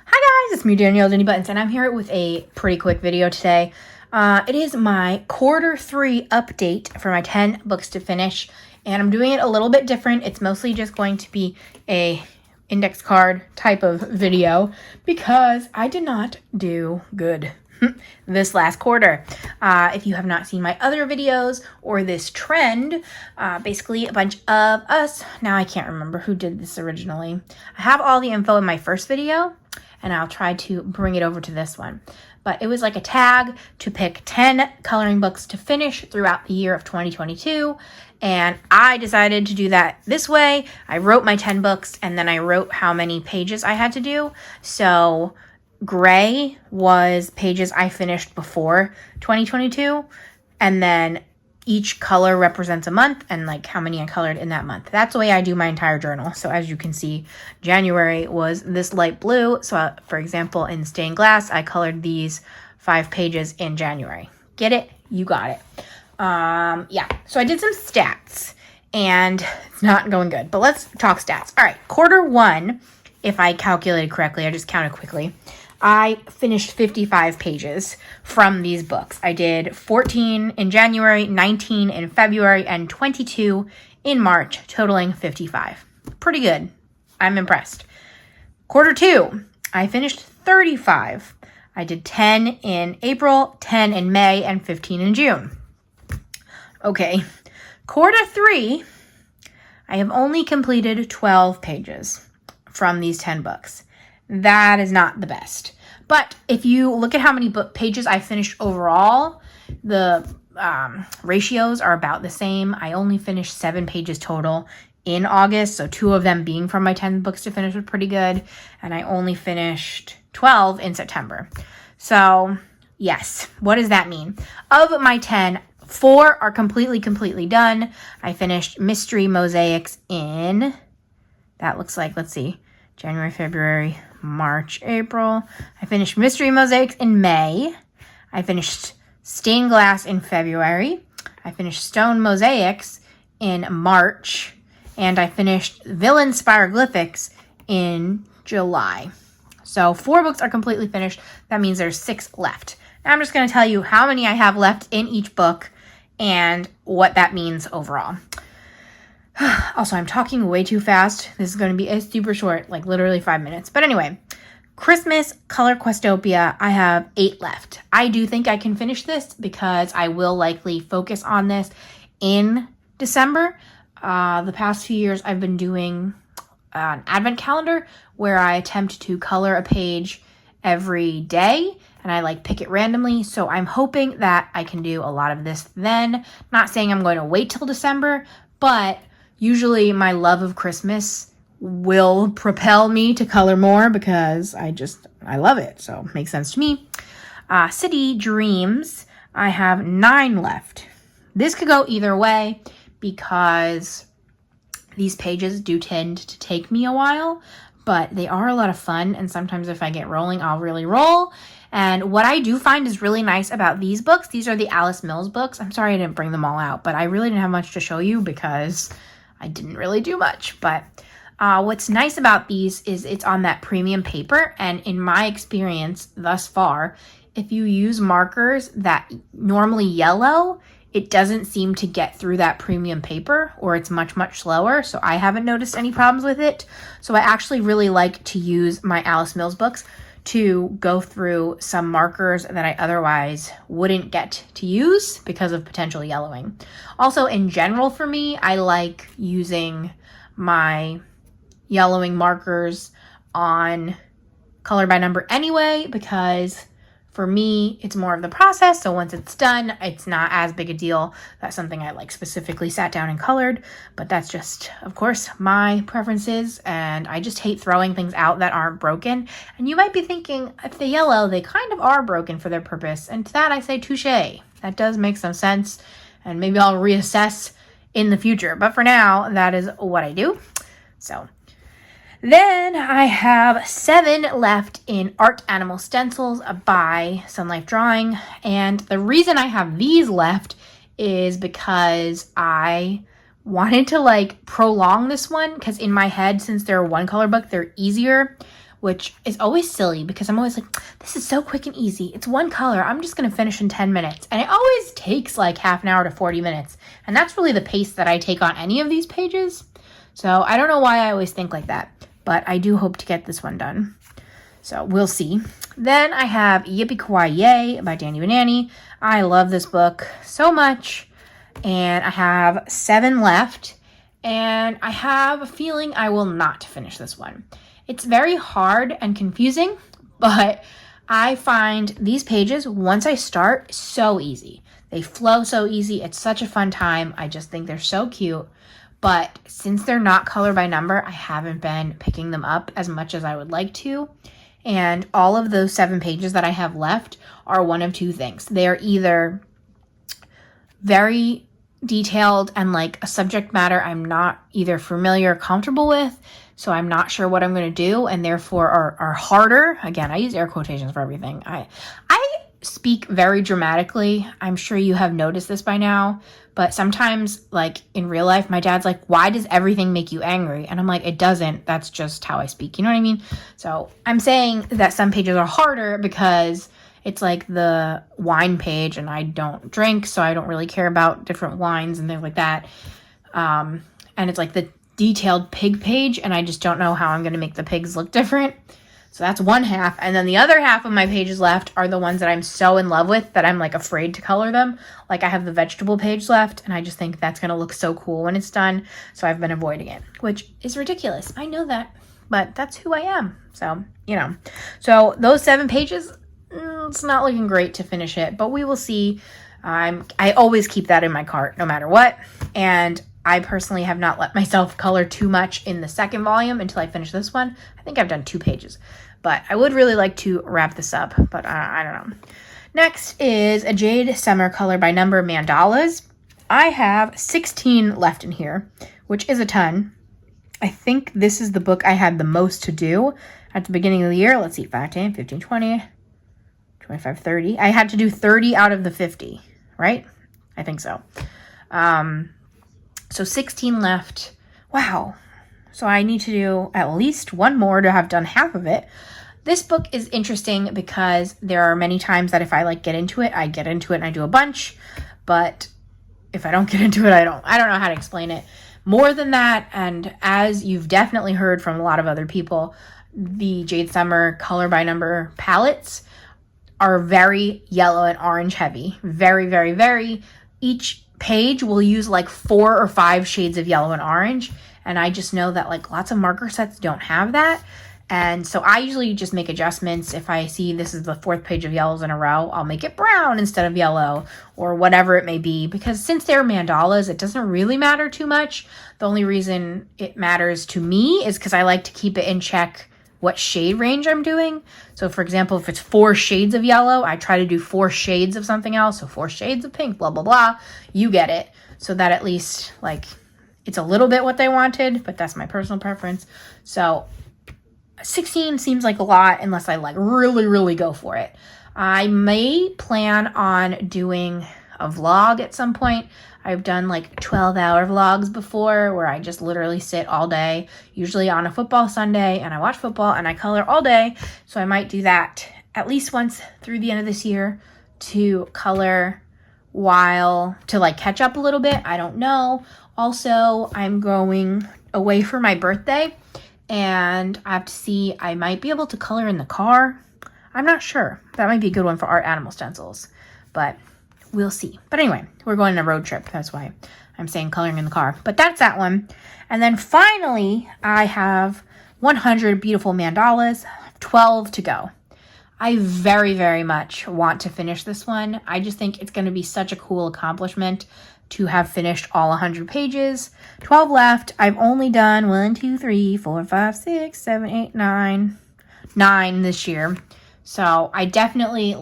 Hi guys, it's me, Danibuttons, and I'm here with a pretty quick video today. It is my Q3 update for my 10 books to finish, and I'm doing it a little bit different. It's mostly just going to be a index card type of video because I did not do good this last quarter. If you have not seen my other videos or this trend, basically a bunch of us, now I can't remember who did this originally. I have all the info in my first video, and I'll try to bring it over to this one. But it was like a tag to pick 10 coloring books to finish throughout the year of 2022. And I decided to do that this way. I wrote my 10 books, and then I wrote how many pages I had to do. So gray was pages I finished before 2022. And then each color represents a month and like how many I colored in that month. That's the way I do my entire journal. So as you can see, January was this light blue. So for example, in stained glass, I colored these 5 pages in January. Get it? You got it. Yeah. So I did some stats and it's not going good, but let's talk stats. All right. Q1, if I calculated correctly, I just counted quickly. I finished 55 pages from these books. I did 14 in January, 19 in February, and 22 in March, totaling 55. Pretty good. I'm impressed. Q2, I finished 35. I did 10 in April, 10 in May, and 15 in June. Okay. Q3, I have only completed 12 pages from these 10 books. That is not the best. But if you look at how many book pages I finished overall, the ratios are about the same. I only finished 7 pages total in August, so 2 of them being from my 10 books to finish was pretty good. And I only finished 12 in September. So yes, what does that mean? Of my 10, 4 are completely done. I finished Mystery Mosaics in, that looks like, let's see, January, February, March, April. I finished Mystery Mosaics in May. I finished Stained Glass in February. I finished Stone Mosaics in March. And I finished Villain Spiroglyphics in July. So 4 books are completely finished. That means there's 6 left. Now I'm just going to tell you how many I have left in each book and what that means overall. Also, I'm talking way too fast. This is going to be a super short, like literally 5 minutes. But anyway, Christmas Color Questopia, I have 8 left. I do think I can finish this because I will likely focus on this in December. The past few years, I've been doing an advent calendar where I attempt to color a page every day and I like pick it randomly. So I'm hoping that I can do a lot of this then. Not saying I'm going to wait till December, but usually my love of Christmas will propel me to color more because I love it. So it makes sense to me. City Dreams, I have 9 left. This could go either way because these pages do tend to take me a while, but they are a lot of fun. And sometimes if I get rolling, I'll really roll. And what I do find is really nice about these books, these are the Alice Mills books. I'm sorry I didn't bring them all out, but I really didn't have much to show you because I didn't really do much. But what's nice about these is it's on that premium paper. And in my experience thus far, if you use markers that normally yellow, it doesn't seem to get through that premium paper, or it's much slower. So I haven't noticed any problems with it. So I actually really like to use my Alice Mills books to go through some markers that I otherwise wouldn't get to use because of potential yellowing. Also, in general for me, I like using my yellowing markers on color by number anyway, because for me, it's more of the process. So once it's done, it's not as big a deal. That's something I like specifically sat down and colored, but that's just, of course, my preferences. And I just hate throwing things out that aren't broken. And you might be thinking, if they yellow, they kind of are broken for their purpose. And to that, I say touche. That does make some sense. And maybe I'll reassess in the future. But for now, that is what I do. So then I have 7 left in Art Animal Stencils by Sun Life Drawing. And the reason I have these left is because I wanted to like prolong this one, because in my head, since they're a 1-color book, they're easier. which is always silly because I'm always like, this is so quick and easy. It's one color. I'm just going to finish in 10 minutes. And it always takes like half an hour to 40 minutes. And that's really the pace that I take on any of these pages. So I don't know why I always think like that, but I do hope to get this one done. So we'll see. Then I have Yippee Kawaii Yay by Danibuttons. I love this book so much. And I have 7 left. And I have a feeling I will not finish this one. It's very hard and confusing, but I find these pages, once I start, so easy. They flow so easy. It's such a fun time. I just think they're so cute. But since they're not color by number, I haven't been picking them up as much as I would like to. And all of those 7 pages that I have left are one of two things. They're either very detailed and like a subject matter I'm not either familiar or comfortable with, so I'm not sure what I'm going to do, and therefore are harder. Again, I use air quotations for everything. I speak very dramatically. I'm sure you have noticed this by now, but sometimes, like in real life, my dad's like, why does everything make you angry? And I'm like, it doesn't. That's just how I speak. You know what I mean? So I'm saying that some pages are harder because it's like the wine page, and I don't drink, so I don't really care about different wines and things like that. And it's like the detailed pig page, and I just don't know how I'm going to make the pigs look different. So that's one half. And then the other half of my pages left are the ones that I'm so in love with that I'm like afraid to color them. Like I have the vegetable page left, and I just think that's going to look so cool when it's done. So I've been avoiding it, which is ridiculous. I know that, but that's who I am. So, you know, so those 7 pages, it's not looking great to finish it, but we will see. I always keep that in my cart no matter what. And I personally have not let myself color too much in the second volume until I finish this one. I think I've done 2 pages, but I would really like to wrap this up, but I don't know. Next is a Jade Summer color by number mandalas. I have 16 left in here, which is a ton. I think this is the book I had the most to do at the beginning of the year. Let's see, 5, 10, 15, 20, 25, 30. I had to do 30 out of the 50, right? I think so. So 16 left. Wow. So I need to do at least one more to have done half of it. This book is interesting because there are many times that if I like get into it, I get into it and I do a bunch. But if I don't get into it, I don't know how to explain it. More than that, and as you've definitely heard from a lot of other people, the Jade Summer color by number palettes are very yellow and orange heavy. Very, very, very. Each page will use like 4 or 5 shades of yellow and orange. And I just know that like lots of marker sets don't have that. And so I usually just make adjustments. If I see this is the 4th page of yellows in a row, I'll make it brown instead of yellow or whatever it may be. Because since they're mandalas, it doesn't really matter too much. The only reason it matters to me is because I like to keep it in check what shade range I'm doing. So for example, if it's 4 shades of yellow, I try to do 4 shades of something else. So 4 shades of pink, blah, blah, blah. You get it. So that at least like it's a little bit what they wanted, but that's my personal preference. So 16 seems like a lot unless I like really, really go for it. I may plan on doing a vlog at some point. I've done like 12-hour vlogs before where I just literally sit all day, usually on a football Sunday, and I watch football and I color all day. So I might do that at least once through the end of this year to color to like catch up a little bit. I don't know. Also, I'm going away for my birthday and I have to see, I might be able to color in the car. I'm not sure. That might be a good one for art animal stencils, but we'll see. But anyway, we're going on a road trip. That's why I'm saying coloring in the car. But that's that one. And then finally, I have 100 beautiful mandalas, 12 to go. I very, very much want to finish this one. I just think it's going to be such a cool accomplishment to have finished all 100 pages. 12 left. I've only done 1, 2, 3, 4, 5, 6, 7, 8, 9 this year. So I definitely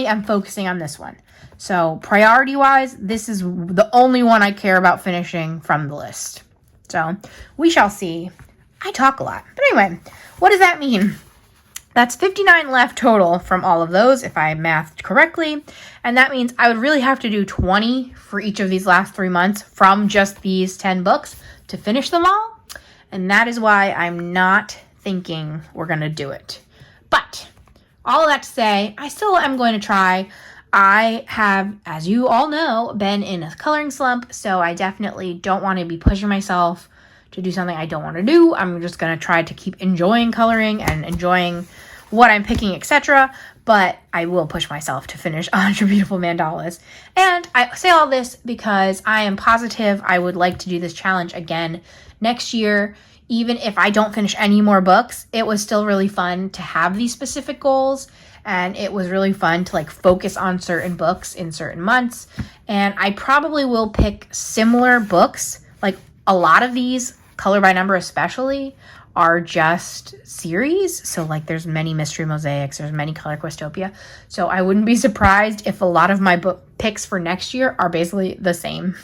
am focusing on this one. So priority-wise, this is the only one I care about finishing from the list. So we shall see. I talk a lot. But anyway, what does that mean? That's 59 left total from all of those, if I mathed correctly. And that means I would really have to do 20 for each of these last 3 months from just these 10 books to finish them all. And that is why I'm not thinking we're going to do it. But all of that to say, I still am going to try. I have, as you all know, been in a coloring slump, so I definitely don't want to be pushing myself to do something I don't want to do. I'm just going to try to keep enjoying coloring and enjoying what I'm picking, etc. But I will push myself to finish 100 Beautiful Mandalas. And I say all this because I am positive I would like to do this challenge again next year. Even if I don't finish any more books, it was still really fun to have these specific goals. And it was really fun to like focus on certain books in certain months. And I probably will pick similar books. Like a lot of these, color by number especially, are just series. So like there's many Mystery Mosaics, there's many Color Questopia. So I wouldn't be surprised if a lot of my book picks for next year are basically the same,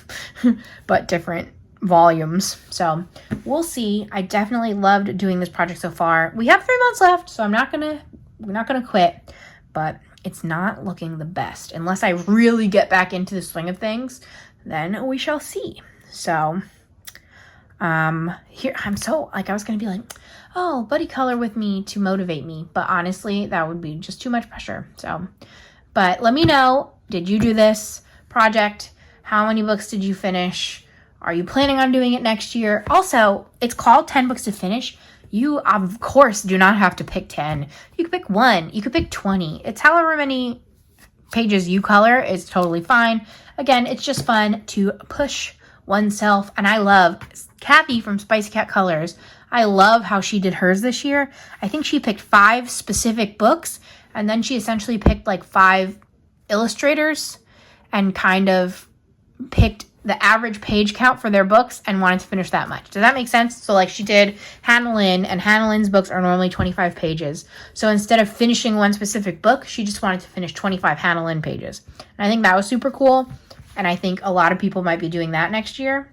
but different volumes. So we'll see. I definitely loved doing this project so far. We have 3 months left, so we're not gonna quit, but it's not looking the best. Unless I really get back into the swing of things, then we shall see. So here I'm so like, I was gonna be like, oh, buddy color with me to motivate me, but honestly that would be just too much pressure. So, but let me know, did you do this project? How many books did you finish? Are you planning on doing it next year? Also, it's called 10 books to finish. You of course do not have to pick 10. You could pick 1, you could pick 20. It's however many pages you color is totally fine. Again, it's just fun to push oneself. And I love Kathy from Spicy Cat Colors. I love how she did hers this year. I think she picked 5 specific books, and then she essentially picked like 5 illustrators and kind of picked the average page count for their books and wanted to finish that much. Does that make sense? So like she did Hannah Lynn, and Hannah Lynn's books are normally 25 pages. So instead of finishing one specific book, she just wanted to finish 25 Hannah Lynn pages. And I think that was super cool. And I think a lot of people might be doing that next year.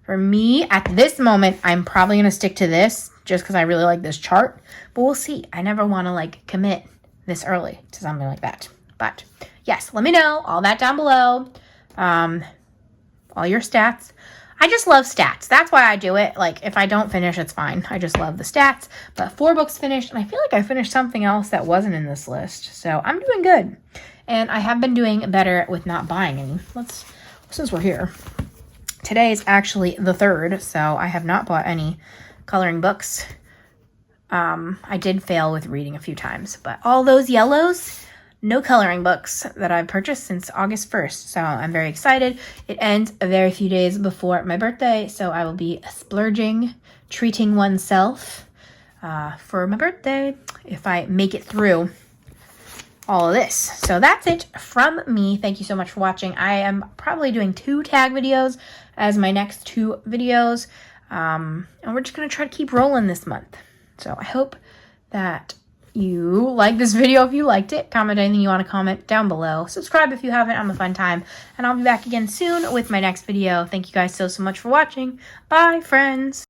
For me, at this moment, I'm probably going to stick to this just because I really like this chart. But we'll see. I never want to like commit this early to something like that. But yes, let me know all that down below. All your stats. I just love stats. That's why I do it. Like if I don't finish, it's fine. I just love the stats. But 4 books finished, and I feel like I finished something else that wasn't in this list. So I'm doing good. And I have been doing better with not buying any. Since we're here. Today is actually the 3rd, so I have not bought any coloring books. I did fail with reading a few times, but all those yellows, no coloring books that I've purchased since August 1st. So I'm very excited. It ends a very few days before my birthday, so I will be splurging, treating oneself for my birthday if I make it through all of this. So that's it from me. Thank you so much for watching. I am probably doing 2 tag videos as my next 2 videos. And we're just going to try to keep rolling this month. So I hope that you like this video. If you liked it, comment anything you want to comment down below. Subscribe if you haven't. I'm a fun time. And I'll be back again soon with my next video. Thank you guys so much for watching. Bye, friends.